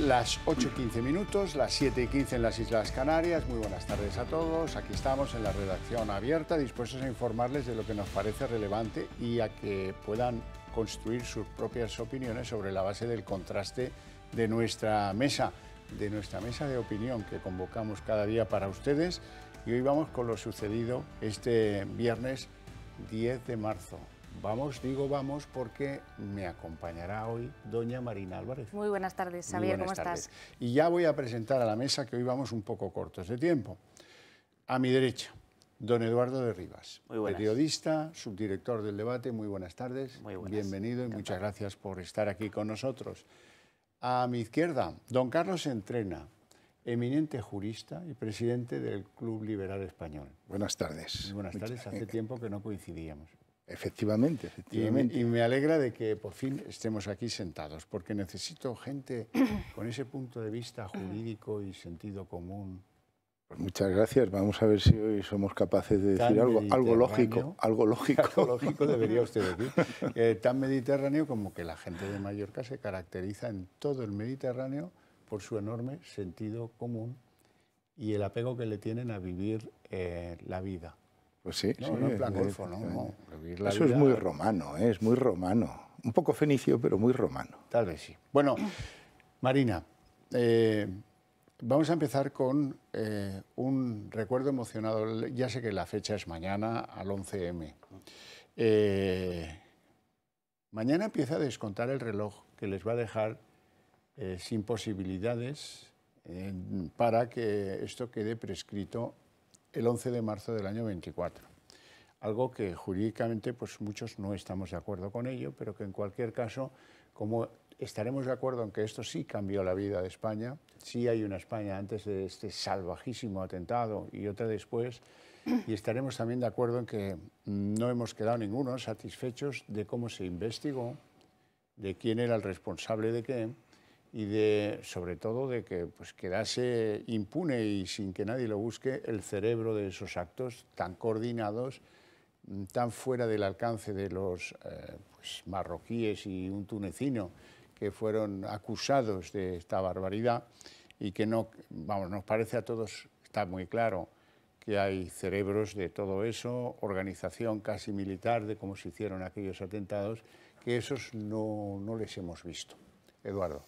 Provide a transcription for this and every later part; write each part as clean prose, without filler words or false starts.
las 8:15 minutos, las 7:15 en las Islas Canarias. Muy buenas tardes a todos. Aquí estamos en la redacción abierta, dispuestos a informarles de lo que nos parece relevante y a que puedan construir sus propias opiniones sobre la base del contraste de nuestra mesa de opinión que convocamos cada día para ustedes. Y hoy vamos con lo sucedido este viernes 10 de marzo. Digo vamos porque me acompañará hoy doña Marina Álvarez. Muy buenas tardes, Xavier, ¿cómo estás? Y ya voy a presentar a la mesa, que hoy vamos un poco cortos de tiempo. A mi derecha, don Eduardo de Rivas, periodista, subdirector del Debate. Muy buenas tardes, muy buenas. Bienvenido y muchas gracias por estar aquí con nosotros. A mi izquierda, don Carlos Entrena, eminente jurista y presidente del Club Liberal Español. Buenas tardes. Muy buenas tardes, hace tiempo que no coincidíamos. Efectivamente. Y me alegra de que por fin estemos aquí sentados, porque necesito gente con ese punto de vista jurídico y sentido común. Pues muchas gracias. Vamos a ver si hoy somos capaces de decir algo lógico. Algo lógico debería usted decir. Tan mediterráneo como que la gente de Mallorca se caracteriza en todo el Mediterráneo por su enorme sentido común y el apego que le tienen a vivir la vida. Pues sí, no en plan golfo, no. Eso es muy romano, es muy romano. Un poco fenicio, pero muy romano. Tal vez sí. Bueno, Marina, vamos a empezar con un recuerdo emocionado. Ya sé que la fecha es mañana, al 11M. Mañana empieza a descontar el reloj que les va a dejar sin posibilidades para que esto quede prescrito el 11 de marzo del año 24. Algo que jurídicamente pues muchos no estamos de acuerdo con ello, pero que en cualquier caso, como estaremos de acuerdo en que esto sí cambió la vida de España, sí hay una España antes de este salvajísimo atentado y otra después, y estaremos también de acuerdo en que no hemos quedado ninguno satisfechos de cómo se investigó, de quién era el responsable de qué, y sobre todo de que pues, quedase impune y sin que nadie lo busque el cerebro de esos actos tan coordinados, tan fuera del alcance de los marroquíes y un tunecino que fueron acusados de esta barbaridad y que no, nos parece a todos, está muy claro que hay cerebros de todo eso, organización casi militar de cómo se hicieron aquellos atentados, que esos no les hemos visto. Eduardo.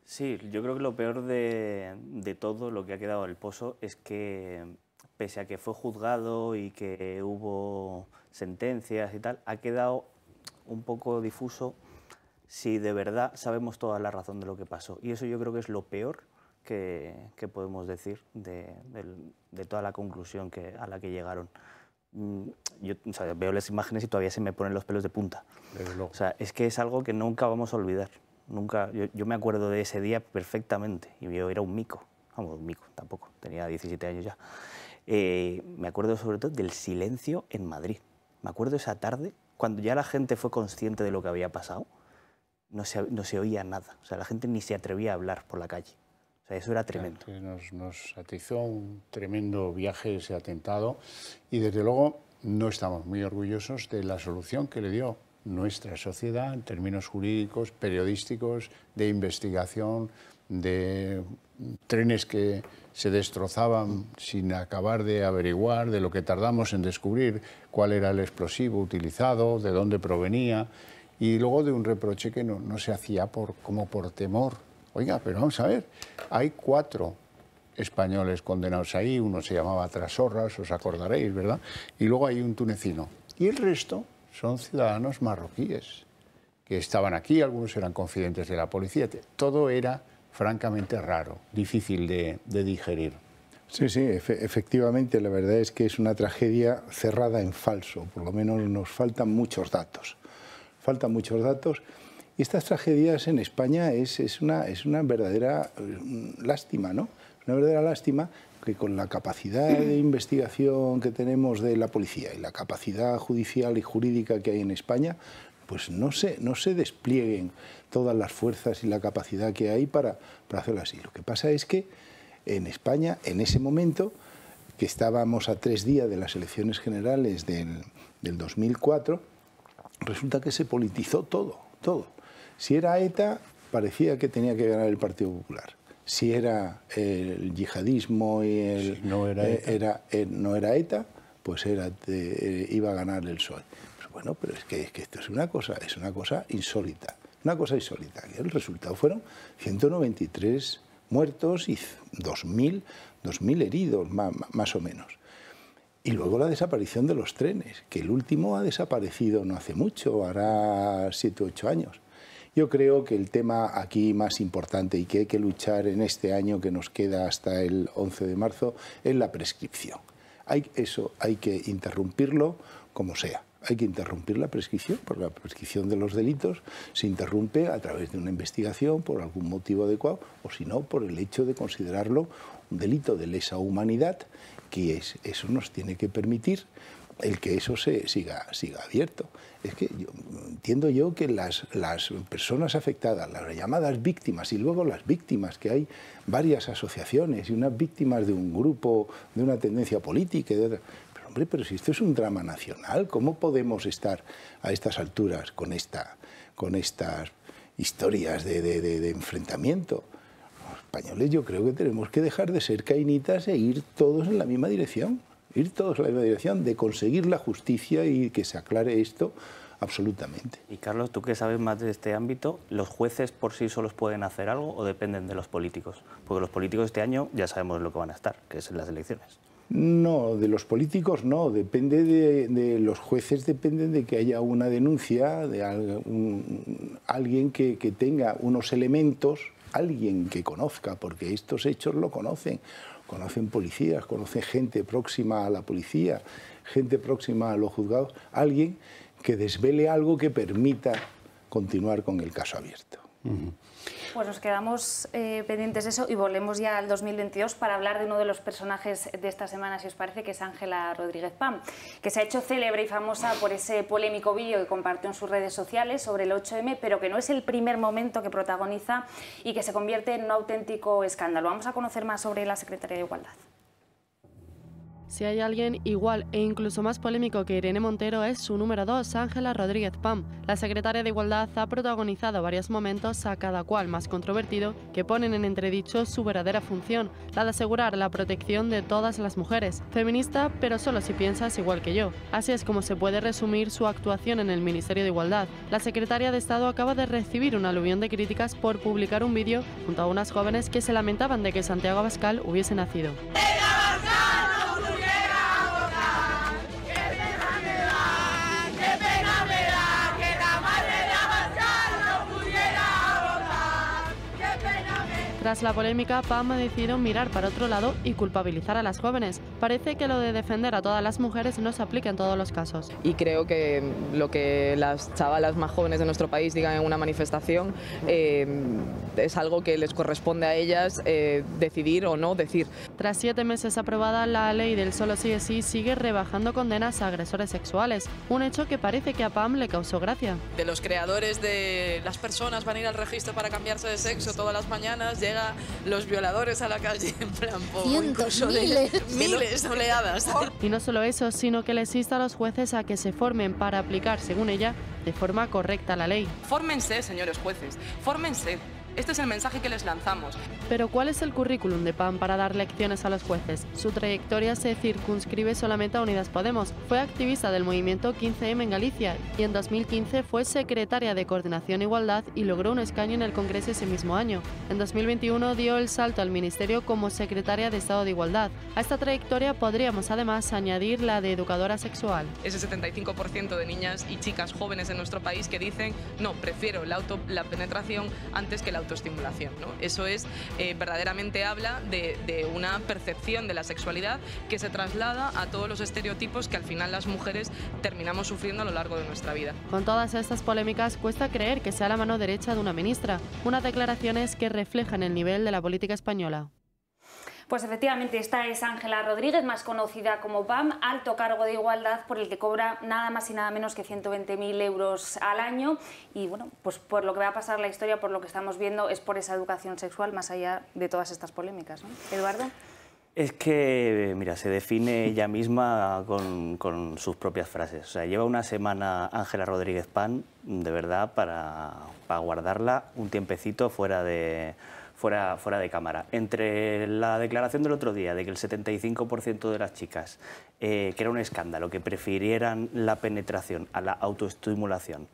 Sí, yo creo que lo peor de todo lo que ha quedado el pozo es que, pese a que fue juzgado y que hubo sentencias y tal, ha quedado un poco difuso si de verdad sabemos toda la razón de lo que pasó. Y eso yo creo que es lo peor que podemos decir de toda la conclusión a la que llegaron. Yo veo las imágenes y todavía se me ponen los pelos de punta. O sea, es que es algo que nunca vamos a olvidar. Nunca, yo me acuerdo de ese día perfectamente, y yo era un mico, vamos, un mico tampoco, tenía 17 años ya. Me acuerdo sobre todo del silencio en Madrid. Me acuerdo esa tarde, cuando ya la gente fue consciente de lo que había pasado, no se oía nada, o sea, la gente ni se atrevía a hablar por la calle. O sea, eso era tremendo. Nos atizó un tremendo viaje ese atentado y desde luego no estamos muy orgullosos de la solución que le dio nuestra sociedad en términos jurídicos, periodísticos, de investigación, de trenes que se destrozaban sin acabar de averiguar, de lo que tardamos en descubrir cuál era el explosivo utilizado, de dónde provenía, y luego de un reproche que no se hacía como por temor. Oiga, pero vamos a ver, hay 4 españoles condenados ahí, uno se llamaba Trasorras, os acordaréis, ¿verdad? Y luego hay un tunecino. Y el resto son ciudadanos marroquíes que estaban aquí, algunos eran confidentes de la policía. Todo era francamente raro, difícil de digerir. Sí, efectivamente, la verdad es que es una tragedia cerrada en falso, por lo menos nos faltan muchos datos. Faltan muchos datos y estas tragedias en España es una verdadera lástima, ¿no? Una verdadera lástima que con la capacidad de investigación que tenemos de la policía y la capacidad judicial y jurídica que hay en España, pues no se desplieguen todas las fuerzas y la capacidad que hay para hacerlo así. Lo que pasa es que en España, en ese momento, que estábamos a 3 días de las elecciones generales del 2004, resulta que se politizó todo. Si era ETA, parecía que tenía que ganar el Partido Popular. Si era el yihadismo y no era ETA, pues iba a ganar el PSOE. Pues bueno, pero es que esto es una cosa insólita. Una cosa insólita, que el resultado fueron 193 muertos y 2.000 heridos, más o menos. Y luego la desaparición de los trenes, que el último ha desaparecido no hace mucho, hará 7 u 8 años. Yo creo que el tema aquí más importante y que hay que luchar en este año que nos queda hasta el 11 de marzo es la prescripción. Eso hay que interrumpirlo como sea. Hay que interrumpir la prescripción, porque la prescripción de los delitos se interrumpe a través de una investigación por algún motivo adecuado, o si no, por el hecho de considerarlo un delito de lesa humanidad, que eso nos tiene que permitir el que eso siga abierto. Es que entiendo yo que las personas afectadas, las llamadas víctimas, y luego las víctimas, que hay varias asociaciones y unas víctimas de un grupo, de una tendencia política y de otra. Hombre, pero si esto es un drama nacional, ¿cómo podemos estar a estas alturas con estas historias de enfrentamiento? Los españoles, yo creo que tenemos que dejar de ser cainitas e ir todos en la misma dirección. Ir todos en la misma dirección de conseguir la justicia y que se aclare esto absolutamente. Y Carlos, tú que sabes más de este ámbito, ¿los jueces por sí solos pueden hacer algo o dependen de los políticos? Porque los políticos este año ya sabemos lo que van a estar, que es en las elecciones. No, de los políticos no, depende de los jueces, dependen de que haya una denuncia, de alguien que tenga unos elementos, alguien que conozca, porque estos hechos lo conocen policías, conocen gente próxima a la policía, gente próxima a los juzgados, alguien que desvele algo que permita continuar con el caso abierto. Pues nos quedamos pendientes de eso y volvemos ya al 2022 para hablar de uno de los personajes de esta semana, si os parece, que es Ángela Rodríguez Pam, que se ha hecho célebre y famosa por ese polémico vídeo que compartió en sus redes sociales sobre el 8M, pero que no es el primer momento que protagoniza y que se convierte en un auténtico escándalo. Vamos a conocer más sobre la secretaria de Igualdad. Si hay alguien igual e incluso más polémico que Irene Montero es su número 2, Ángela Rodríguez Pam. La secretaria de Igualdad ha protagonizado varios momentos, a cada cual más controvertido, que ponen en entredicho su verdadera función, la de asegurar la protección de todas las mujeres. Feminista, pero solo si piensas igual que yo. Así es como se puede resumir su actuación en el Ministerio de Igualdad. La secretaria de Estado acaba de recibir un aluvión de críticas por publicar un vídeo junto a unas jóvenes que se lamentaban de que Santiago Abascal hubiese nacido. Tras la polémica, Pam ha decidido mirar para otro lado y culpabilizar a las jóvenes. Parece que lo de defender a todas las mujeres no se aplica en todos los casos. Y creo que lo que las chavalas más jóvenes de nuestro país digan en una manifestación es algo que les corresponde a ellas decidir o no decir. Tras 7 meses aprobada, la ley del solo sí es sí sigue rebajando condenas a agresores sexuales, un hecho que parece que a Pam le causó gracia. De los creadores de las personas van a ir al registro para cambiarse de sexo todas las mañanas, llegan los violadores a la calle en plan miles, oleadas. Y no solo eso, sino que les insta a los jueces a que se formen para aplicar, según ella, de forma correcta la ley. Fórmense, señores jueces, fórmense. Este es el mensaje que les lanzamos. Pero ¿cuál es el currículum de Pam para dar lecciones a los jueces? Su trayectoria se circunscribe solamente a Unidas Podemos. Fue activista del movimiento 15M en Galicia y en 2015 fue secretaria de Coordinación e Igualdad y logró un escaño en el Congreso ese mismo año. En 2021 dio el salto al Ministerio como secretaria de Estado de Igualdad. A esta trayectoria podríamos además añadir la de educadora sexual. Ese 75% de niñas y chicas jóvenes en nuestro país que dicen no, prefiero la penetración antes que la autoestimulación, ¿no? Eso es, verdaderamente habla de una percepción de la sexualidad que se traslada a todos los estereotipos que al final las mujeres terminamos sufriendo a lo largo de nuestra vida. Con todas estas polémicas cuesta creer que sea la mano derecha de una ministra, unas declaraciones que reflejan el nivel de la política española. Pues efectivamente, esta es Ángela Rodríguez, más conocida como Pam, alto cargo de Igualdad por el que cobra nada más y nada menos que 120.000 euros al año. Y bueno, pues por lo que va a pasar la historia, por lo que estamos viendo, es por esa educación sexual, más allá de todas estas polémicas, ¿no? Eduardo. Es que, mira, se define ella misma con sus propias frases. O sea, lleva una semana Ángela Rodríguez Pam, de verdad, para guardarla un tiempecito fuera de cámara. Entre la declaración del otro día de que el 75% de las chicas, que era un escándalo, que prefirieran la penetración a la autoestimulación,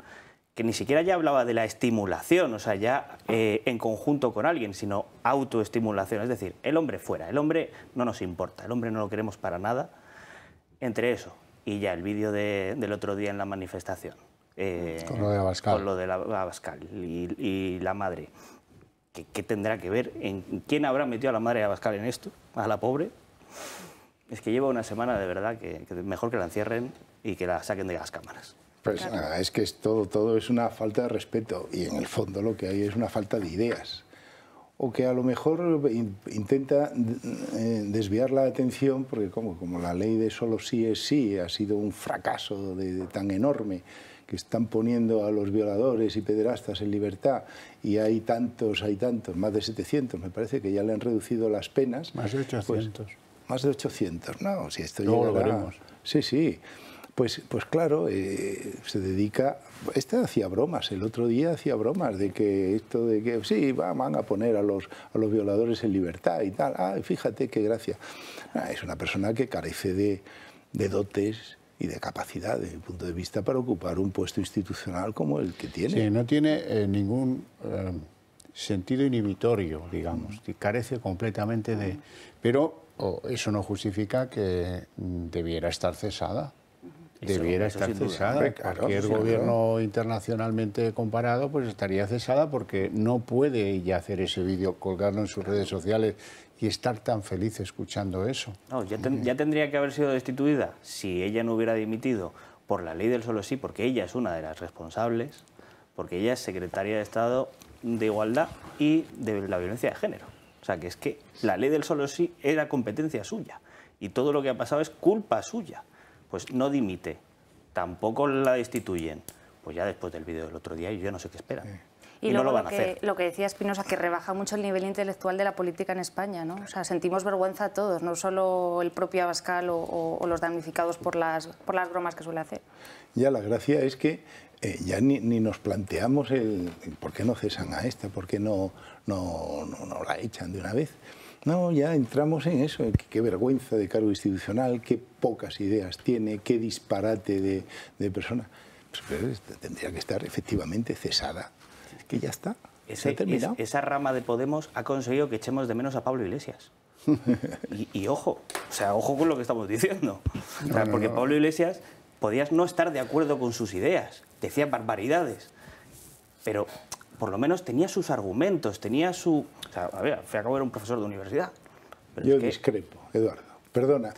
que ni siquiera ya hablaba de la estimulación, o sea, ya en conjunto con alguien, sino autoestimulación, es decir, el hombre fuera, el hombre no nos importa, el hombre no lo queremos para nada. Entre eso y ya el vídeo del otro día en la manifestación, con lo de Abascal, con lo de Abascal y la madre, ¿qué tendrá que ver? ¿En quién habrá metido a la madre de Abascal en esto? ¿A la pobre? Es que lleva una semana de verdad que mejor que la encierren y que la saquen de las cámaras. Pues nada, es que todo es una falta de respeto y en el fondo lo que hay es una falta de ideas. O que a lo mejor intenta desviar la atención porque como la ley de solo sí es sí ha sido un fracaso tan enorme que están poniendo a los violadores y pederastas en libertad y hay tantos, más de 700, me parece que ya le han reducido las penas. Más de 800. Pues, más de 800, no, si esto luego llegará... lo veremos. Sí. Pues claro, se dedica... hacía bromas, el otro día hacía bromas de que sí, van a poner a los violadores en libertad y tal. Ah, fíjate qué gracia. Es una persona que carece de dotes y de capacidad, desde mi punto de vista, para ocupar un puesto institucional como el que tiene. Sí, no tiene ningún sentido inhibitorio, digamos, carece completamente de... Pero eso no justifica que debiera estar cesada. Debiera estar cesada. Cualquier gobierno internacionalmente comparado pues estaría cesada porque no puede ella hacer ese vídeo, colgarlo en sus redes sociales y estar tan feliz escuchando eso. No, ya tendría que haber sido destituida si ella no hubiera dimitido por la ley del solo sí, porque ella es una de las responsables, porque ella es secretaria de Estado de Igualdad y de la violencia de género. O sea, que es que la ley del solo sí era competencia suya y todo lo que ha pasado es culpa suya. Pues no dimite, tampoco la destituyen. Pues ya después del vídeo del otro día yo no sé qué esperan. Y no luego lo van a hacer. Lo que decía Espinosa, que rebaja mucho el nivel intelectual de la política en España, ¿no? O sea, sentimos vergüenza todos, no solo el propio Abascal o los damnificados por las bromas que suele hacer. Ya la gracia es que ya ni nos planteamos por qué no cesan a esta, por qué no la echan de una vez. No, ya entramos en eso, qué vergüenza de cargo institucional, qué pocas ideas tiene, qué disparate de persona. Pues tendría que estar efectivamente cesada, que ya está, se ha terminado. Esa rama de Podemos ha conseguido que echemos de menos a Pablo Iglesias. y ojo, o sea, ojo con lo que estamos diciendo. O sea, porque Pablo Iglesias podías no estar de acuerdo con sus ideas, decía barbaridades, pero por lo menos tenía sus argumentos, tenía su... O sea, a ver, al fin y al cabo era un profesor de universidad. Pero yo discrepo, Eduardo. Perdona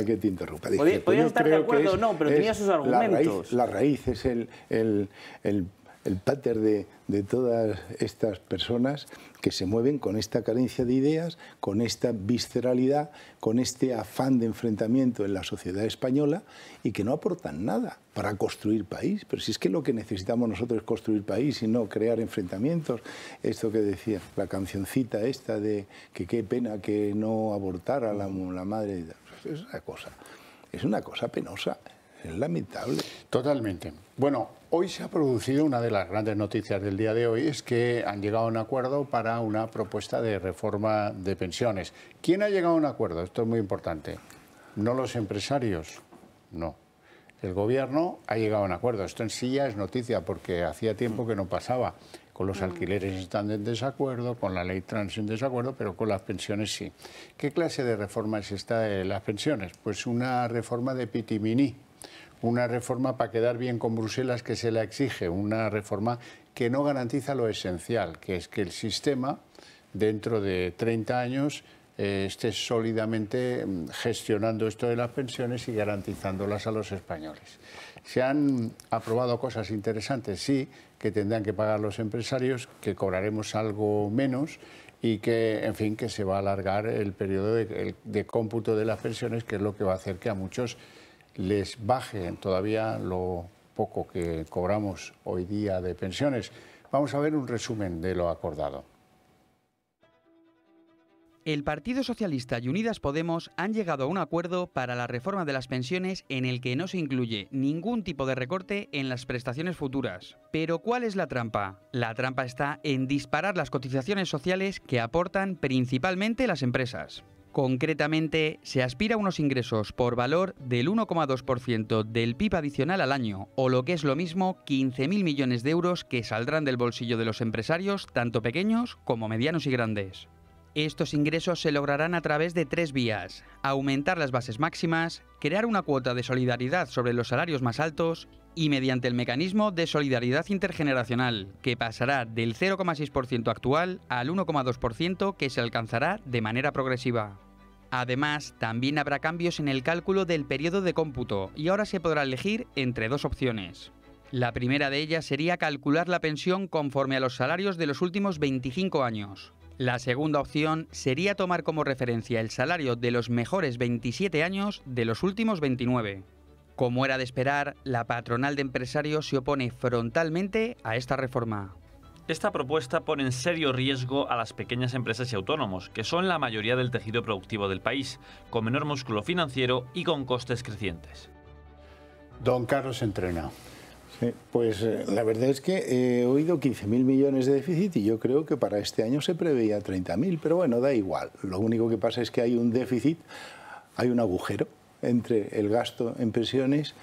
que te interrumpa. Podías estar de acuerdo o no, pero tenía sus argumentos. La raíz es el pater de todas estas personas que se mueven con esta carencia de ideas, con esta visceralidad, con este afán de enfrentamiento en la sociedad española y que no aportan nada para construir país. Pero si es que lo que necesitamos nosotros es construir país y no crear enfrentamientos. Esto que decía, la cancioncita esta de que qué pena que no abortara la madre. Es una cosa penosa. Es lamentable. Totalmente. Bueno, hoy se ha producido una de las grandes noticias del día de hoy, es que han llegado a un acuerdo para una propuesta de reforma de pensiones. ¿Quién ha llegado a un acuerdo? Esto es muy importante. ¿No los empresarios? No. El gobierno ha llegado a un acuerdo. Esto en sí ya es noticia porque hacía tiempo que no pasaba. Con los alquileres están en desacuerdo, con la ley trans en desacuerdo, pero con las pensiones sí. ¿Qué clase de reforma es esta de las pensiones? Pues una reforma de pitiminí. Una reforma para quedar bien con Bruselas que se la exige, una reforma que no garantiza lo esencial, que es que el sistema dentro de 30 años esté sólidamente gestionando esto de las pensiones y garantizándolas a los españoles. Se han aprobado cosas interesantes, sí, que tendrán que pagar los empresarios, que cobraremos algo menos y que, en fin, que se va a alargar el periodo de cómputo de las pensiones, que es lo que va a hacer que a muchos les baje todavía lo poco que cobramos hoy día de pensiones. Vamos a ver un resumen de lo acordado. El Partido Socialista y Unidas Podemos han llegado a un acuerdo para la reforma de las pensiones en el que no se incluye ningún tipo de recorte en las prestaciones futuras. Pero ¿cuál es la trampa? La trampa está en disparar las cotizaciones sociales que aportan principalmente las empresas. Concretamente, se aspira a unos ingresos por valor del 1,2% del PIB adicional al año, o lo que es lo mismo, 15.000 millones de euros que saldrán del bolsillo de los empresarios, tanto pequeños como medianos y grandes. Estos ingresos se lograrán a través de 3 vías: aumentar las bases máximas, crear una cuota de solidaridad sobre los salarios más altos y mediante el mecanismo de solidaridad intergeneracional, que pasará del 0,6% actual al 1,2% que se alcanzará de manera progresiva. Además, también habrá cambios en el cálculo del periodo de cómputo y ahora se podrá elegir entre 2 opciones. La primera de ellas sería calcular la pensión conforme a los salarios de los últimos 25 años. La segunda opción sería tomar como referencia el salario de los mejores 27 años de los últimos 29. Como era de esperar, la patronal de empresarios se opone frontalmente a esta reforma. Esta propuesta pone en serio riesgo a las pequeñas empresas y autónomos, que son la mayoría del tejido productivo del país, con menor músculo financiero y con costes crecientes. Don Carlos Entrena. Sí, pues la verdad es que he oído 15.000 millones de déficit y yo creo que para este año se preveía 30.000, pero bueno, da igual. Lo único que pasa es que hay un déficit, hay un agujero entre el gasto en pensiones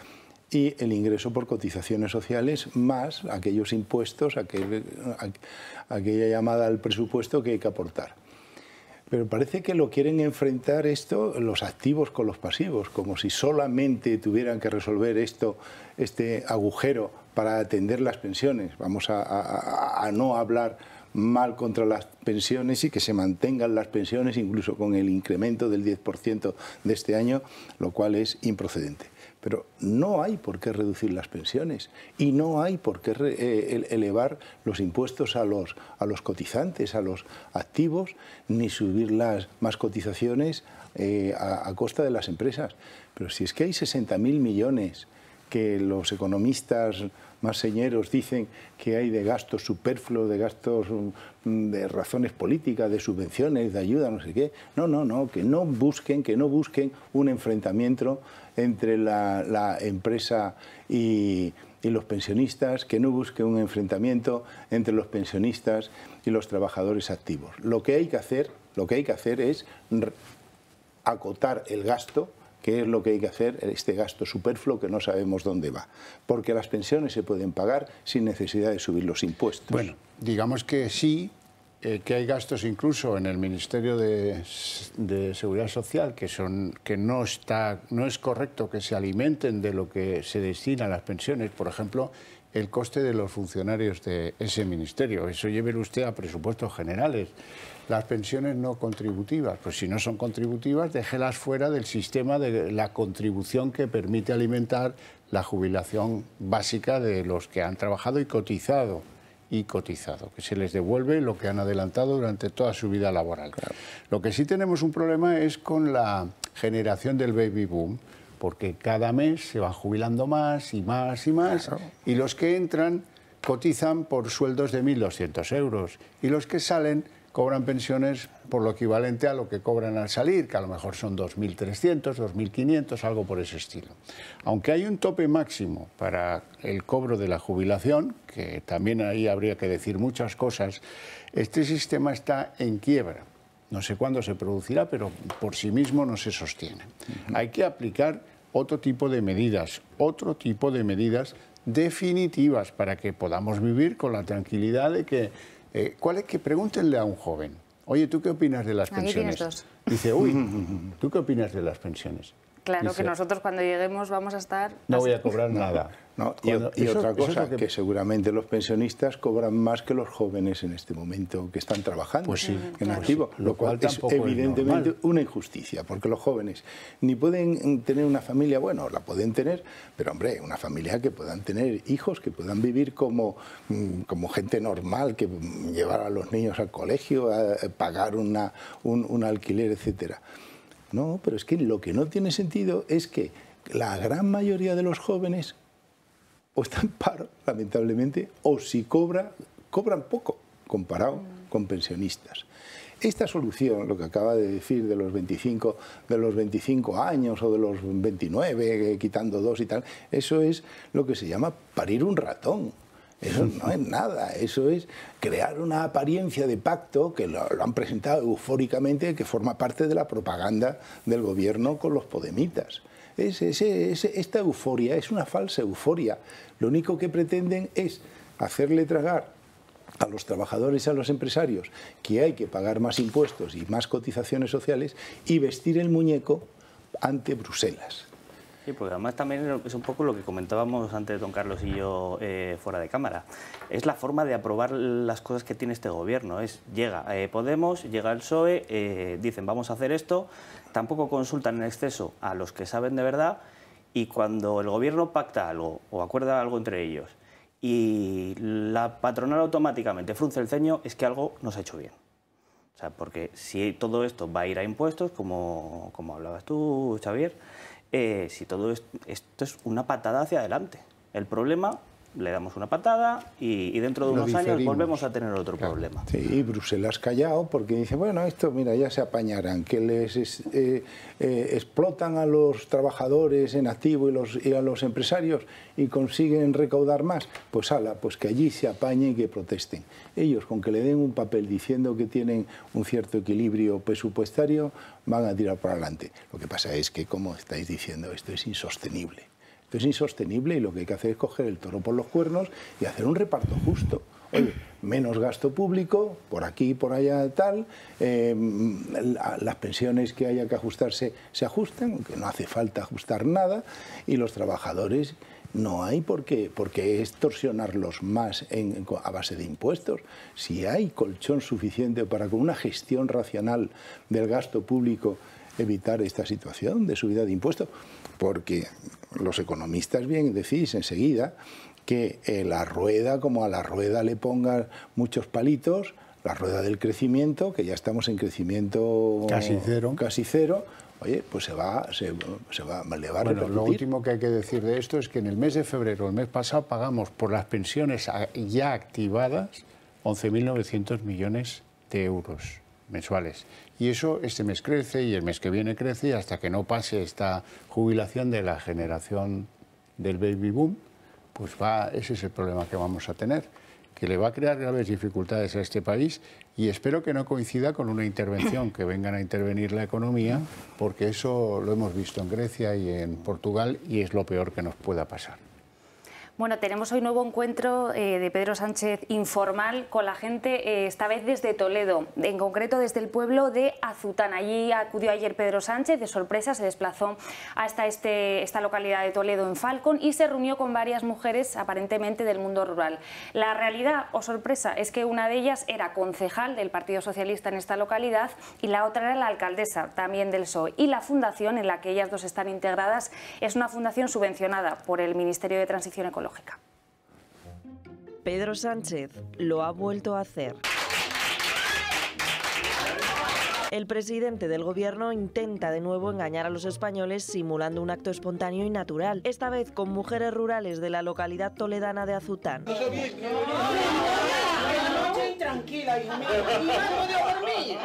y el ingreso por cotizaciones sociales, más aquellos impuestos, aquella llamada al presupuesto que hay que aportar. Pero parece que lo quieren enfrentar esto los activos con los pasivos, como si solamente tuvieran que resolver este agujero para atender las pensiones. Vamos a no hablar mal contra las pensiones y que se mantengan las pensiones incluso con el incremento del 10% de este año, lo cual es improcedente. Pero no hay por qué reducir las pensiones y no hay por qué elevar los impuestos a los cotizantes, a los activos, ni subir las más cotizaciones a costa de las empresas. Pero si es que hay 60.000 millones que los economistas más señeros dicen que hay de gastos superfluos, de gastos de razones políticas, de subvenciones, de ayuda, no sé qué. No, que no busquen un enfrentamiento entre la empresa y los pensionistas, que no busquen un enfrentamiento entre los pensionistas y los trabajadores activos. Lo que hay que hacer es acotar el gasto, que es lo que hay que hacer, este gasto superfluo que no sabemos dónde va. Porque las pensiones se pueden pagar sin necesidad de subir los impuestos. Bueno, digamos que sí, que hay gastos incluso en el Ministerio de Seguridad Social que no es correcto que se alimenten de lo que se destina a las pensiones. Por ejemplo, el coste de los funcionarios de ese ministerio. Eso llévelo usted a presupuestos generales. Las pensiones no contributivas, pues si no son contributivas, déjelas fuera del sistema de la contribución que permite alimentar la jubilación básica de los que han trabajado y cotizado, que se les devuelve lo que han adelantado durante toda su vida laboral. Claro. Lo que sí tenemos un problema es con la generación del baby boom, porque cada mes se van jubilando más y más y más, claro. Y los que entran cotizan por sueldos de 1.200 euros y los que salen cobran pensiones por lo equivalente a lo que cobran al salir, que a lo mejor son 2.300, 2.500, algo por ese estilo. Aunque hay un tope máximo para el cobro de la jubilación, que también ahí habría que decir muchas cosas, este sistema está en quiebra. No sé cuándo se producirá, pero por sí mismo no se sostiene. Hay que aplicar otro tipo de medidas definitivas para que podamos vivir con la tranquilidad de que que pregúntenle a un joven, oye, ¿tú qué opinas de las pensiones? Aquí tienes dos. Dice, uy, ¿tú qué opinas de las pensiones? Claro, Dice, que nosotros cuando lleguemos vamos a estar... No voy a cobrar nada. No, y otra cosa, que seguramente los pensionistas cobran más que los jóvenes en este momento que están trabajando, pues sí, en activo, lo cual es evidentemente una injusticia, porque los jóvenes ni pueden tener una familia, bueno, la pueden tener, pero hombre, una familia que puedan tener hijos, que puedan vivir como gente normal, que llevar a los niños al colegio, a pagar un alquiler, etcétera. No, pero es que lo que no tiene sentido es que la gran mayoría de los jóvenes o están en paro, lamentablemente, o si cobran poco comparado con pensionistas. Esta solución, lo que acaba de decir de los 25 años o de los 29, quitando 2 y tal, eso es lo que se llama parir un ratón. Eso no es nada, eso es crear una apariencia de pacto que lo han presentado eufóricamente, que forma parte de la propaganda del gobierno con los podemitas. Esta euforia es una falsa euforia. Lo único que pretenden es hacerle tragar a los trabajadores y a los empresarios que hay que pagar más impuestos y más cotizaciones sociales y vestir el muñeco ante Bruselas. Sí, porque además también es un poco lo que comentábamos antes don Carlos y yo fuera de cámara. Es la forma de aprobar las cosas que tiene este gobierno. Llega Podemos, llega el PSOE, dicen vamos a hacer esto, tampoco consultan en exceso a los que saben de verdad y cuando el gobierno pacta algo o acuerda algo entre ellos y la patronal automáticamente frunce el ceño, es que algo no se ha hecho bien. O sea, porque si todo esto va a ir a impuestos, como hablabas tú, Xavier, si todo esto es una patada hacia adelante. El problema, le damos una patada y dentro de unos años volvemos a tener otro problema. Sí, Bruselas callado porque dice, bueno, esto, mira, ya se apañarán, que les explotan a los trabajadores en activo y a los empresarios y consiguen recaudar más, pues ala, pues que allí se apañen y que protesten. Ellos, con que le den un papel diciendo que tienen un cierto equilibrio presupuestario, van a tirar para adelante. Lo que pasa es que, como estáis diciendo, esto es insostenible. Esto es insostenible y lo que hay que hacer es coger el toro por los cuernos y hacer un reparto justo. Oye, menos gasto público, por aquí, por allá, tal, las pensiones que haya que ajustarse se ajustan, aunque no hace falta ajustar nada, y los trabajadores no hay por qué extorsionarlos más a base de impuestos. Si hay colchón suficiente para, con una gestión racional del gasto público, evitar esta situación de subida de impuestos, porque los economistas bien decís enseguida que la rueda, como a la rueda le pongan muchos palitos, la rueda del crecimiento, que ya estamos en crecimiento casi cero, oye, pues le va a repercutir. Lo último que hay que decir de esto es que en el mes de febrero, el mes pasado, pagamos por las pensiones ya activadas 11.900 millones de euros mensuales. Y eso este mes crece y el mes que viene crece y hasta que no pase esta jubilación de la generación del baby boom, pues ese es el problema que vamos a tener, que le va a crear graves dificultades a este país y espero que no coincida con una intervención, que vengan a intervenir la economía, porque eso lo hemos visto en Grecia y en Portugal y es lo peor que nos pueda pasar. Bueno, tenemos hoy nuevo encuentro de Pedro Sánchez informal con la gente, esta vez desde Toledo, en concreto desde el pueblo de Azután. Allí acudió ayer Pedro Sánchez, de sorpresa se desplazó hasta esta localidad de Toledo en Falcon y se reunió con varias mujeres aparentemente del mundo rural. La realidad o sorpresa es que una de ellas era concejal del Partido Socialista en esta localidad y la otra era la alcaldesa, también del PSOE. Y la fundación en la que ellas dos están integradas es una fundación subvencionada por el Ministerio de Transición Ecológica. Pedro Sánchez lo ha vuelto a hacer. El presidente del gobierno intenta de nuevo engañar a los españoles simulando un acto espontáneo y natural, esta vez con mujeres rurales de la localidad toledana de Azután. Tranquila, hijo mío, y no podía dormir.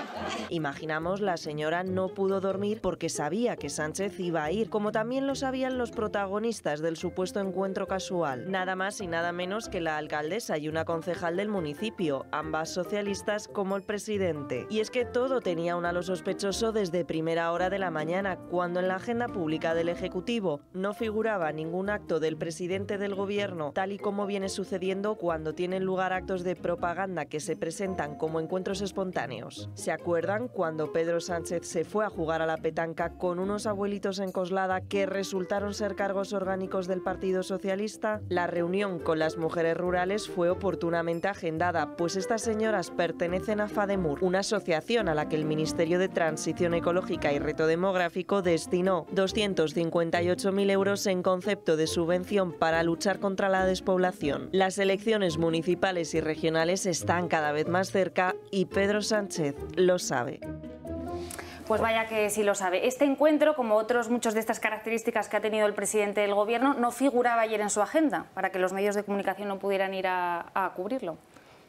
Imaginamos la señora no pudo dormir porque sabía que Sánchez iba a ir, como también lo sabían los protagonistas del supuesto encuentro casual. Nada más y nada menos que la alcaldesa y una concejal del municipio, ambas socialistas como el presidente. Y es que todo tenía un halo sospechoso desde primera hora de la mañana, cuando en la agenda pública del Ejecutivo no figuraba ningún acto del presidente del gobierno, tal y como viene sucediendo cuando tienen lugar actos de propaganda que se presentan como encuentros espontáneos. ¿Se acuerdan cuando Pedro Sánchez se fue a jugar a la petanca con unos abuelitos en Coslada que resultaron ser cargos orgánicos del Partido Socialista? La reunión con las mujeres rurales fue oportunamente agendada, pues estas señoras pertenecen a FADEMUR, una asociación a la que el Ministerio de Transición Ecológica y Reto Demográfico destinó 258.000 euros en concepto de subvención para luchar contra la despoblación. Las elecciones municipales y regionales están cada vez más cerca y Pedro Sánchez lo sabe. Pues vaya que sí lo sabe. Este encuentro, como otros muchos de estas características que ha tenido el presidente del gobierno, no figuraba ayer en su agenda, para que los medios de comunicación no pudieran ir a cubrirlo.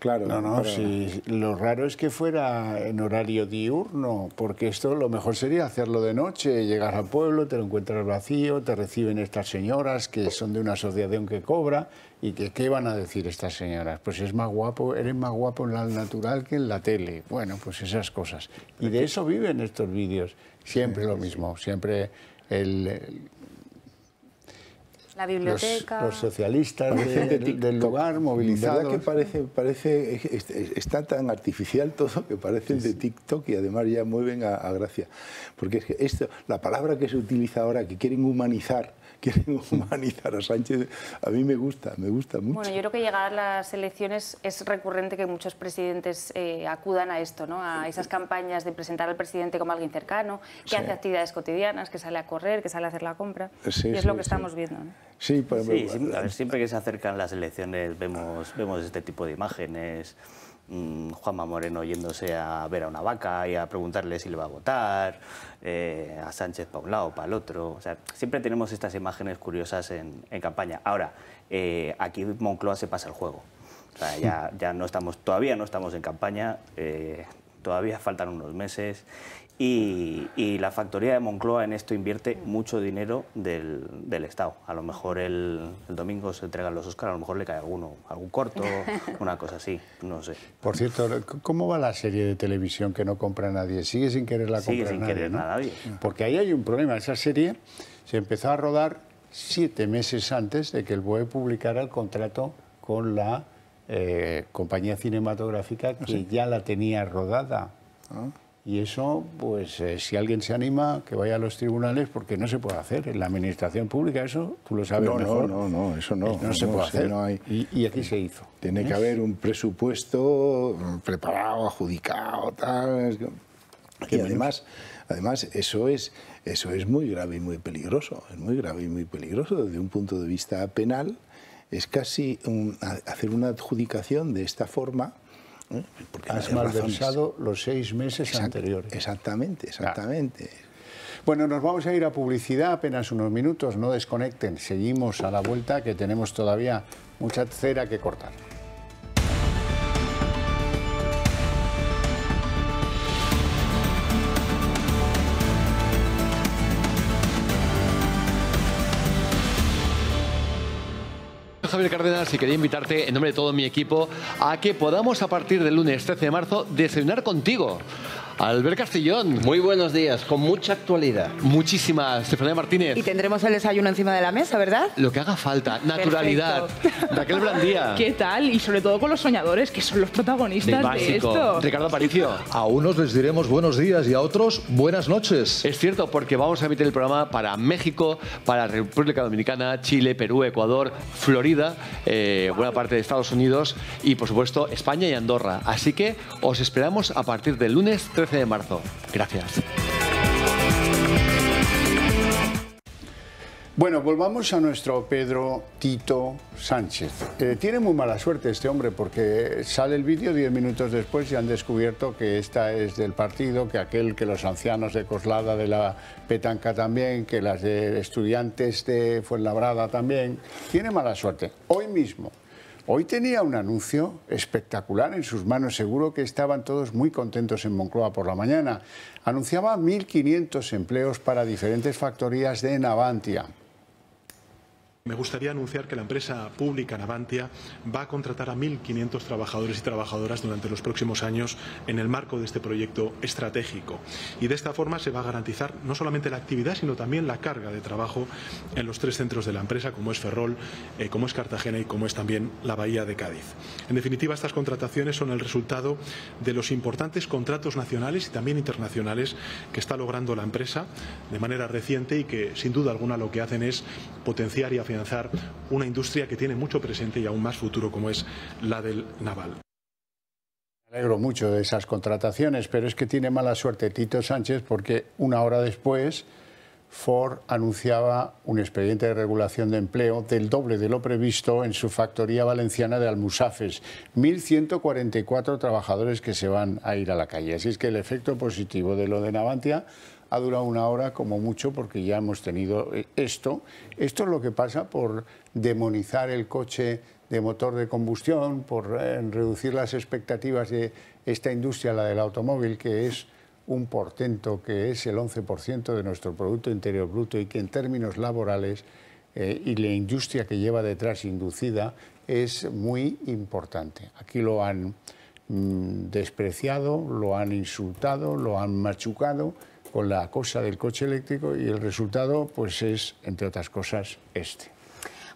Claro. No, sí, lo raro es que fuera en horario diurno, porque esto lo mejor sería hacerlo de noche, llegar al pueblo, te lo encuentras vacío, te reciben estas señoras que son de una asociación que cobra, y que ¿qué van a decir estas señoras? Pues es más guapo, eres más guapo en la natural que en la tele. Bueno, pues esas cosas. Y de eso viven estos vídeos, siempre lo mismo, siempre la biblioteca. Los socialistas del lugar movilizados. ¿Verdad que parece está tan artificial todo que parece el de TikTok, y además ya mueven a gracia? Porque es que la palabra que se utiliza ahora, que quieren humanizar a Sánchez, a mí me gusta mucho. Bueno, yo creo que llegadas las elecciones es recurrente que muchos presidentes acudan a esto, ¿no? A esas campañas de presentar al presidente como alguien cercano, que hace actividades cotidianas, que sale a correr, que sale a hacer la compra. Y es lo que estamos viendo, ¿no? Sí, a ver, siempre que se acercan las elecciones vemos este tipo de imágenes. Juanma Moreno yéndose a ver a una vaca y a preguntarle si le va a votar, a Sánchez para un lado, para el otro. O sea, siempre tenemos estas imágenes curiosas en campaña. Ahora, aquí Moncloa se pasa el juego. O sea, todavía no estamos en campaña, todavía faltan unos meses. Y la factoría de Moncloa en esto invierte mucho dinero del Estado. A lo mejor el domingo se entregan los Óscar, a lo mejor le cae algún corto, una cosa así, no sé. Por cierto, ¿cómo va la serie de televisión que no compra nadie? Sigue sin quererla comprar nadie. Sigue sin quererla nadie. Porque ahí hay un problema. Esa serie se empezó a rodar 7 meses antes de que el BOE publicara el contrato con la compañía cinematográfica que ya la tenía rodada. Y eso, pues, si alguien se anima, que vaya a los tribunales, porque no se puede hacer. En la administración pública eso, tú lo sabes mejor. No, eso no. No se puede hacer. No hay. Y aquí se hizo. Tiene que haber un presupuesto preparado, adjudicado, tal. Y además eso es muy grave y muy peligroso. Es muy grave y muy peligroso desde un punto de vista penal. Es casi hacer una adjudicación de esta forma. Has malversado los 6 meses anteriores. Exactamente. Bueno, nos vamos a ir a publicidad, apenas unos minutos, no desconecten. Seguimos a la vuelta, que tenemos todavía mucha cera que cortar. Javier Cárdenas, y quería invitarte en nombre de todo mi equipo a que podamos a partir del lunes 13 de marzo desayunar contigo. Albert Castellón. Muy buenos días, con mucha actualidad. Muchísimas. Estefanía Martínez. Y tendremos el desayuno encima de la mesa, ¿verdad? Lo que haga falta. Naturalidad. Perfecto. Raquel Brandía. ¿Qué tal? Y sobre todo con los soñadores, que son los protagonistas de esto. Ricardo Aparicio. A unos les diremos buenos días y a otros buenas noches. Es cierto, porque vamos a emitir el programa para México, para República Dominicana, Chile, Perú, Ecuador, Florida, buena parte de Estados Unidos y, por supuesto, España y Andorra. Así que os esperamos a partir del lunes 13 de marzo. Gracias. Bueno, volvamos a nuestro Pedro Tito Sánchez. Tiene muy mala suerte este hombre, porque sale el vídeo 10 minutos después y han descubierto que esta es del partido, que que los ancianos de Coslada de la Petanca también, que las de estudiantes de Fuenlabrada también. Tiene mala suerte. Hoy tenía un anuncio espectacular en sus manos, seguro que estaban todos muy contentos en Moncloa por la mañana. Anunciaba 1.500 empleos para diferentes factorías de Navantia. Me gustaría anunciar que la empresa pública Navantia va a contratar a 1.500 trabajadores y trabajadoras durante los próximos años en el marco de este proyecto estratégico. Y de esta forma se va a garantizar no solamente la actividad, sino también la carga de trabajo en los 3 centros de la empresa, como es Ferrol, como es Cartagena y como es también la Bahía de Cádiz. En definitiva, estas contrataciones son el resultado de los importantes contratos nacionales y también internacionales que está logrando la empresa de manera reciente y que, sin duda alguna, lo que hacen es potenciar y afianzar una industria que tiene mucho presente y aún más futuro, como es la del naval. Me alegro mucho de esas contrataciones, pero es que tiene mala suerte Tito Sánchez, porque una hora después Ford anunciaba un expediente de regulación de empleo del doble de lo previsto en su factoría valenciana de Almusafes. 1.144 trabajadores que se van a ir a la calle. Así es que el efecto positivo de lo de Navantia ha durado 1 hora como mucho, porque ya hemos tenido esto. Esto es lo que pasa por demonizar el coche de motor de combustión, por reducir las expectativas de esta industria, la del automóvil, que es un portento, que es el 11% de nuestro Producto Interior Bruto, y que en términos laborales y la industria que lleva detrás inducida es muy importante. Aquí lo han despreciado, lo han insultado, lo han machucado con la cosa del coche eléctrico, y el resultado pues es, entre otras cosas, este.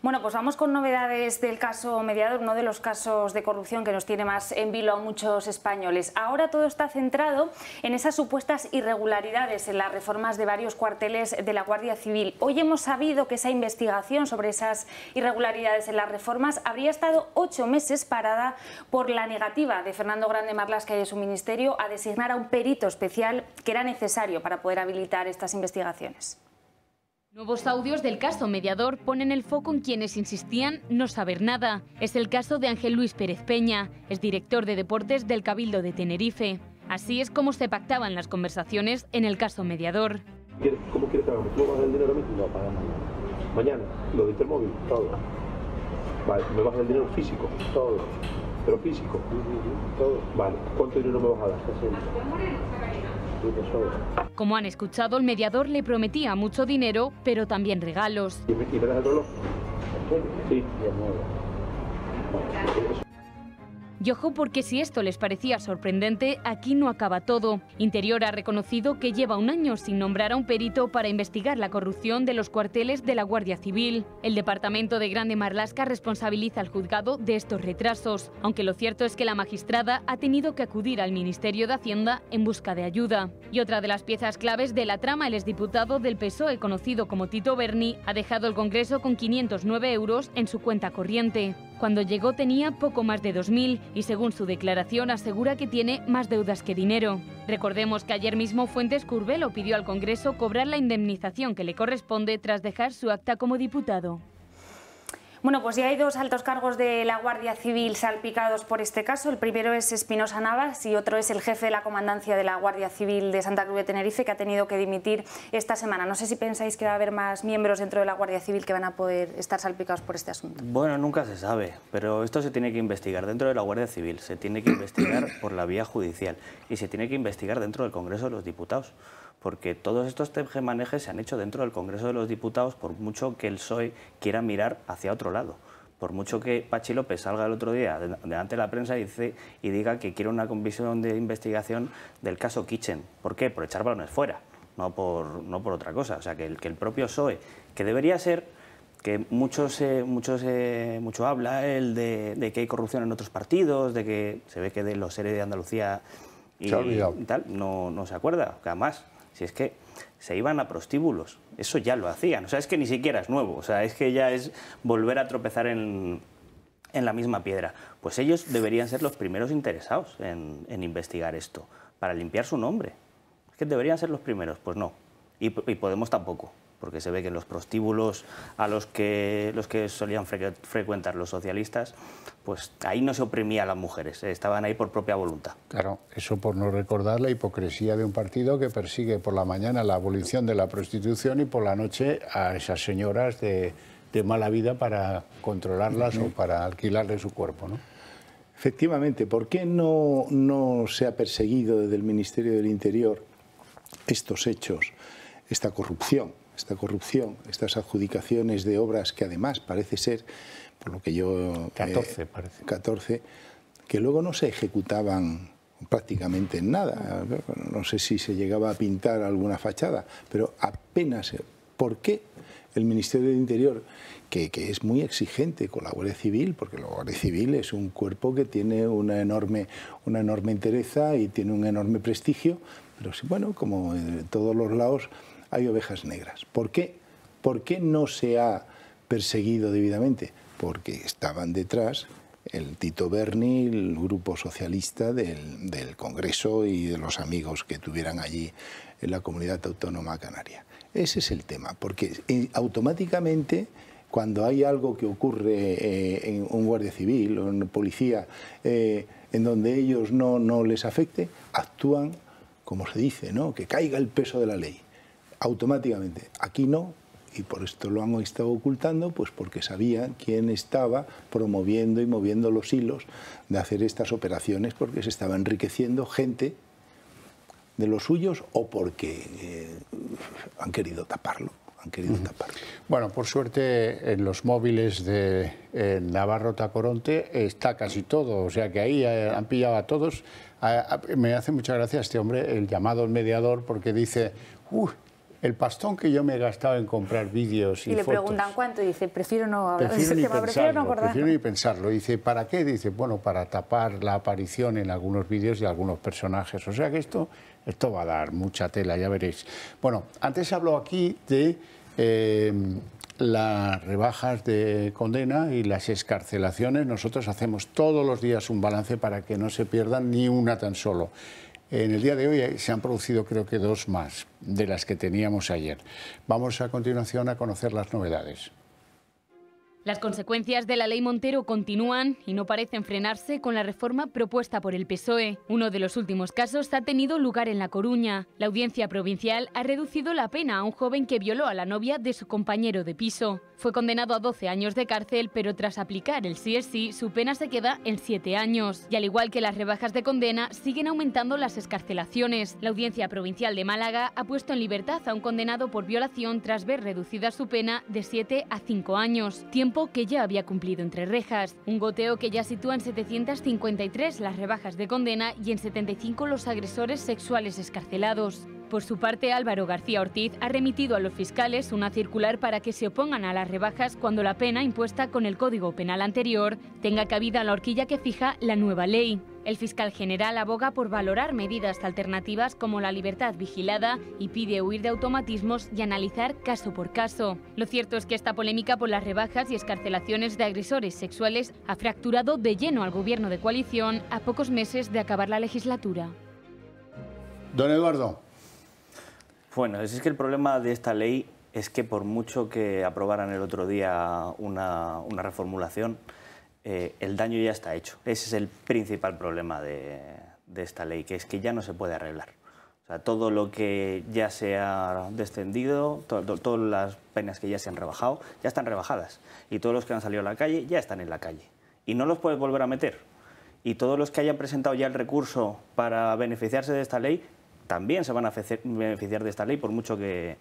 Bueno, pues vamos con novedades del caso Mediador, uno de los casos de corrupción que nos tiene más en vilo a muchos españoles. Ahora todo está centrado en esas supuestas irregularidades en las reformas de varios cuarteles de la Guardia Civil. Hoy hemos sabido que esa investigación sobre esas irregularidades en las reformas habría estado 8 meses parada por la negativa de Fernando Grande Marlaska y de su ministerio a designar a un perito especial que era necesario para poder habilitar estas investigaciones. Nuevos audios del caso Mediador ponen el foco en quienes insistían no saber nada. Es el caso de Ángel Luis Pérez Peña, es director de deportes del Cabildo de Tenerife. Así es como se pactaban las conversaciones en el caso Mediador. ¿Cómo quieres que hagamos? ¿Tú vas el dinero a mí? No, pagamos mañana. ¿Lo de Intermóvil? Todo. Vale, ¿me vas el dinero físico? Todo. ¿Pero físico? Todo. Vale, ¿cuánto dinero me vas a dar? 60. Como han escuchado, el mediador le prometía mucho dinero, pero también regalos. ¿Y me das el reloj? Sí. Y ojo, porque si esto les parecía sorprendente, aquí no acaba todo. Interior ha reconocido que lleva 1 año sin nombrar a un perito para investigar la corrupción de los cuarteles de la Guardia Civil. El departamento de Grande Marlaska responsabiliza al juzgado de estos retrasos, aunque lo cierto es que la magistrada ha tenido que acudir al Ministerio de Hacienda en busca de ayuda. Y otra de las piezas claves de la trama, el exdiputado del PSOE, conocido como Tito Berni, ha dejado el Congreso con 509 euros en su cuenta corriente. Cuando llegó tenía poco más de 2.000 y según su declaración asegura que tiene más deudas que dinero. Recordemos que ayer mismo Fuentes Curbelo pidió al Congreso cobrar la indemnización que le corresponde tras dejar su acta como diputado. Bueno, pues ya hay 2 altos cargos de la Guardia Civil salpicados por este caso. El primero es Espinosa Navas y otro es el jefe de la comandancia de la Guardia Civil de Santa Cruz de Tenerife, que ha tenido que dimitir esta semana. No sé si pensáis que va a haber más miembros dentro de la Guardia Civil que van a poder estar salpicados por este asunto. Bueno, nunca se sabe, pero esto se tiene que investigar dentro de la Guardia Civil, se tiene que investigar por la vía judicial y se tiene que investigar dentro del Congreso de los Diputados. Porque todos estos tejemanejes se han hecho dentro del Congreso de los Diputados, por mucho que el PSOE quiera mirar hacia otro lado. Por mucho que Pachi López salga el otro día delante de la prensa y diga que quiere una comisión de investigación del caso Kitchen. ¿Por qué? Por echar balones fuera, no por otra cosa. O sea, que el propio PSOE, que debería ser, que mucho habla él de que hay corrupción en otros partidos, de que se ve que de los seres de Andalucía y tal, no se acuerda, que además... Si es que se iban a prostíbulos, eso ya lo hacían, o sea, es que ni siquiera es nuevo, o sea, es que ya es volver a tropezar en la misma piedra. Pues ellos deberían ser los primeros interesados en investigar esto, para limpiar su nombre. Es que deberían ser los primeros, pues no, y Podemos tampoco, porque se ve que en los prostíbulos a los que solían frecuentar los socialistas, pues ahí no se oprimía a las mujeres, estaban ahí por propia voluntad. Claro, eso por no recordar la hipocresía de un partido que persigue por la mañana la abolición de la prostitución y por la noche a esas señoras de mala vida para controlarlas o para alquilarle su cuerpo, ¿no? Efectivamente, ¿por qué no se ha perseguido desde el Ministerio del Interior estos hechos, esta corrupción, estas adjudicaciones de obras que además parece ser, por lo que yo... 14, que luego no se ejecutaban prácticamente en nada. No sé si se llegaba a pintar alguna fachada, pero apenas... ¿Por qué el Ministerio del Interior, que es muy exigente con la Guardia Civil, porque la Guardia Civil es un cuerpo que tiene una enorme entereza y tiene un enorme prestigio, pero sí, bueno, como en todos los lados hay ovejas negras? ¿Por qué no se ha perseguido debidamente? Porque estaban detrás el Tito Berni, el grupo socialista del Congreso y de los amigos que tuvieran allí en la comunidad autónoma canaria. Ese es el tema, porque automáticamente cuando hay algo que ocurre en un guardia civil o en una policía en donde ellos no les afecte, actúan, como se dice, ¿no? Que caiga el peso de la ley. automáticamente. Aquí no, y por esto lo han estado ocultando, pues porque sabían quién estaba promoviendo y moviendo los hilos de hacer estas operaciones, porque se estaba enriqueciendo gente de los suyos o porque han querido taparlo. Bueno, por suerte en los móviles de Navarro Tacoronte está casi todo, o sea que ahí han pillado a todos. Me hace mucha gracia este hombre, el llamado mediador, porque dice, el pastón que yo me he gastado en comprar vídeos y le fotos. preguntan cuánto y dice, prefiero no hablar de ese tema, prefiero no acordarme. Prefiero ni pensarlo. Dice, ¿para qué? Dice, bueno, para tapar la aparición en algunos vídeos de algunos personajes. O sea que esto va a dar mucha tela, ya veréis. Bueno, antes habló aquí de las rebajas de condena y las excarcelaciones. Nosotros hacemos todos los días un balance para que no se pierdan ni una tan solo. En el día de hoy se han producido creo que 2 más de las que teníamos ayer. Vamos a continuación a conocer las novedades. Las consecuencias de la ley Montero continúan y no parecen frenarse con la reforma propuesta por el PSOE. Uno de los últimos casos ha tenido lugar en La Coruña. La Audiencia Provincial ha reducido la pena a un joven que violó a la novia de su compañero de piso. Fue condenado a 12 años de cárcel, pero tras aplicar el sí es sí, su pena se queda en 7 años. Y al igual que las rebajas de condena, siguen aumentando las excarcelaciones. La Audiencia Provincial de Málaga ha puesto en libertad a un condenado por violación tras ver reducida su pena de 7 a 5 años, tiempo que ya había cumplido entre rejas. Un goteo que ya sitúa en 753 las rebajas de condena y en 75 los agresores sexuales excarcelados. Por su parte, Álvaro García Ortiz ha remitido a los fiscales una circular para que se opongan a las rebajas cuando la pena impuesta con el Código Penal anterior tenga cabida en la horquilla que fija la nueva ley. El fiscal general aboga por valorar medidas alternativas como la libertad vigilada y pide huir de automatismos y analizar caso por caso. Lo cierto es que esta polémica por las rebajas y excarcelaciones de agresores sexuales ha fracturado de lleno al gobierno de coalición a pocos meses de acabar la legislatura. Don Eduardo. Bueno, es que el problema de esta ley es que por mucho que aprobaran el otro día una reformulación, el daño ya está hecho. Ese es el principal problema de esta ley, que es que ya no se puede arreglar. O sea, todo lo que ya se ha descendido, todas las penas que ya se han rebajado, ya están rebajadas. Y todos los que han salido a la calle ya están en la calle. Y no los puedes volver a meter. Y todos los que hayan presentado ya el recurso para beneficiarse de esta ley, también se van a beneficiar de esta ley por mucho que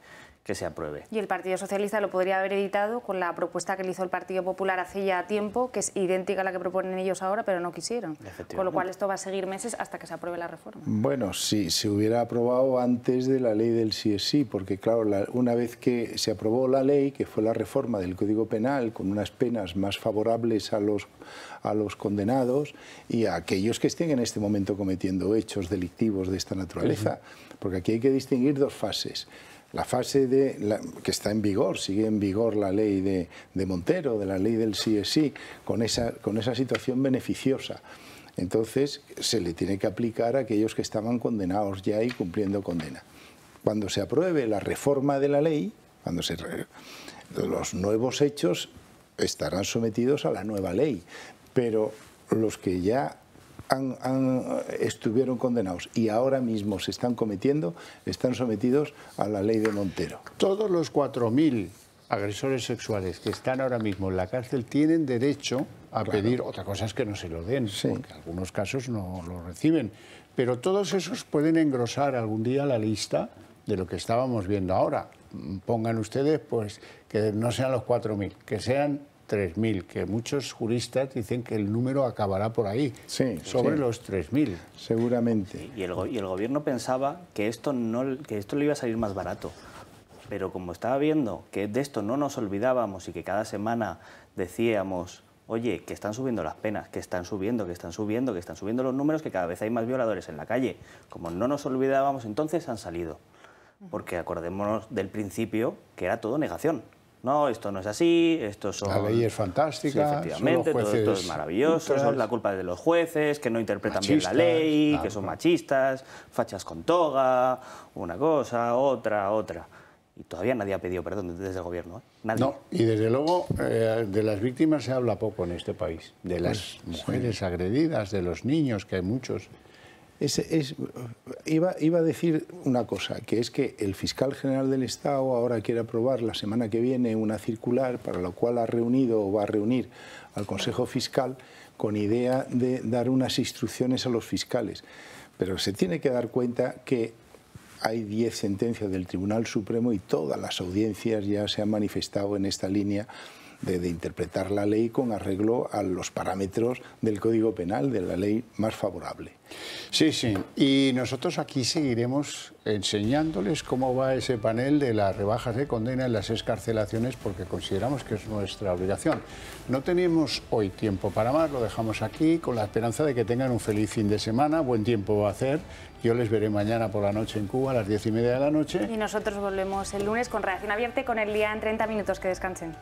se apruebe. Y el Partido Socialista lo podría haber evitado con la propuesta que le hizo el Partido Popular hace ya tiempo, que es idéntica a la que proponen ellos ahora, pero no quisieron. Con lo cual esto va a seguir meses hasta que se apruebe la reforma. Bueno, sí, se hubiera aprobado antes de la ley del sí es sí, porque claro, una vez que se aprobó la ley, que fue la reforma del Código Penal, con unas penas más favorables a los condenados y a aquellos que estén en este momento cometiendo hechos delictivos de esta naturaleza, porque aquí hay que distinguir 2 fases. La fase que está en vigor, sigue en vigor la ley de Montero, de la ley del sí es sí, con esa situación beneficiosa. Entonces, se le tiene que aplicar a aquellos que estaban condenados ya y cumpliendo condena. Cuando se apruebe la reforma de la ley, los nuevos hechos estarán sometidos a la nueva ley, pero los que ya estuvieron condenados y ahora mismo se están cometiendo, están sometidos a la ley de Montero. Todos los 4.000 agresores sexuales que están ahora mismo en la cárcel tienen derecho a pedir, otra cosa es que no se lo den, porque en algunos casos no lo reciben, pero todos esos pueden engrosar algún día la lista de lo que estábamos viendo ahora. Pongan ustedes pues que no sean los 4.000, que sean 3.000, que muchos juristas dicen que el número acabará por ahí, sobre los 3.000. Seguramente. Y el gobierno pensaba que esto le iba a salir más barato, pero como estaba viendo que de esto no nos olvidábamos y que cada semana decíamos, oye, que están subiendo las penas, que están subiendo los números, que cada vez hay más violadores en la calle, como no nos olvidábamos, entonces han salido. Porque acordémonos del principio que era todo negación. No, esto no es así, esto son... La ley es fantástica, sí, efectivamente, todo esto es maravilloso, son la culpa de los jueces, que no interpretan bien la ley, que son machistas, fachas con toga, una cosa, otra. Y todavía nadie ha pedido perdón desde el gobierno, ¿eh? Nadie. No, y desde luego de las víctimas se habla poco en este país, de las mujeres agredidas, de los niños, que hay muchos. Iba a decir una cosa, que es que el fiscal general del Estado ahora quiere aprobar la semana que viene una circular para la cual ha reunido o va a reunir al Consejo Fiscal con idea de dar unas instrucciones a los fiscales. Pero se tiene que dar cuenta que hay 10 sentencias del Tribunal Supremo y todas las audiencias ya se han manifestado en esta línea de interpretar la ley con arreglo a los parámetros del Código Penal, de la ley más favorable. Sí, sí. Y nosotros aquí seguiremos enseñándoles cómo va ese panel de las rebajas de condena en las excarcelaciones, porque consideramos que es nuestra obligación. No tenemos hoy tiempo para más, lo dejamos aquí con la esperanza de que tengan un feliz fin de semana. Buen tiempo va a hacer. Yo les veré mañana por la noche en Cuba a las 10:30 de la noche. Y nosotros volvemos el lunes con Reacción Abierta y con el día en 30 minutos. Que descansen.